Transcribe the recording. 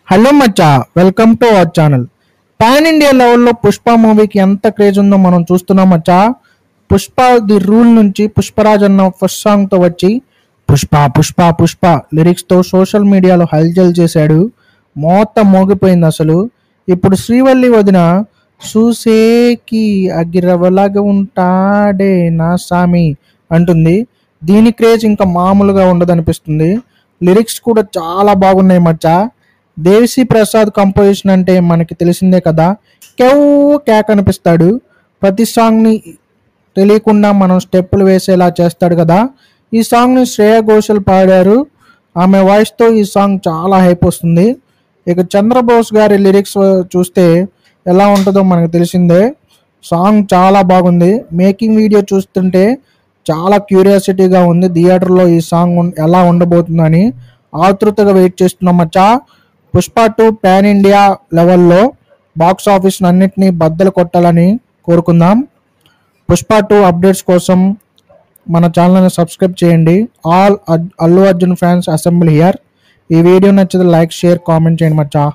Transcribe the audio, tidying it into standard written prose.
Hello Maccha, welcome to our channel. Pan India లెవెల్లో పుష్ప మూవీకి ఎంత క్రేజ్ ఉందో మనం చూస్తున్నాం మచ్చా. పుష్ప ది రూల్ నుంచి పుష్పరాజ్ అన్న ఫస్ట్ సాంగ్తో వచ్చి పుష్ప పుష్ప పుష్ప లిరిక్స్తో సోషల్ మీడియాలో హల్చల్ చేశాడు. మొత్తం మోగిపోయింది అసలు. ఇప్పుడు శ్రీవల్లి వదిన చూసేకి అగిరవలాగా ఉంటాడే నా సామి అంటుంది. దీని క్రేజ్ ఇంకా మామూలుగా ఉండదనిపిస్తుంది. లిరిక్స్ కూడా చాలా బాగున్నాయి మచ్చా. దేవిశ్రీ ప్రసాద్ కంపోజిషన్ అంటే మనకి తెలిసిందే కదా. కేవ్ క్యాక్ అనిపిస్తాడు. ప్రతి సాంగ్ని తెలియకుండా మనం స్టెప్పులు వేసేలా చేస్తాడు కదా. ఈ సాంగ్ని శ్రేయా ఘోషల్ పాడారు. ఆమె వాయిస్తో ఈ సాంగ్ చాలా హైప్ వస్తుంది. ఇక చంద్రబోస్ గారి లిరిక్స్ చూస్తే ఎలా ఉంటుందో మనకు తెలిసిందే. సాంగ్ చాలా బాగుంది. మేకింగ్ వీడియో చూస్తుంటే చాలా క్యూరియాసిటీగా ఉంది. థియేటర్లో ఈ సాంగ్ ఎలా ఉండబోతుందని ఆతృతగా వెయిట్ చేస్తున్నాం మచ్చా. పుష్ప 2 పాన్ ఇండియా లెవెల్లో బాక్స్ ఆఫీస్ అన్నింటినీ బద్దలు కొట్టాలని కోరుకుందాం. పుష్ప 2 అప్డేట్స్ కోసం మన ఛానల్ని సబ్స్క్రైబ్ చేయండి. All Allu Arjun fans assembly here. ఈ వీడియో నచ్చితే లైక్, షేర్, కామెంట్ చేయండి మచ్చా.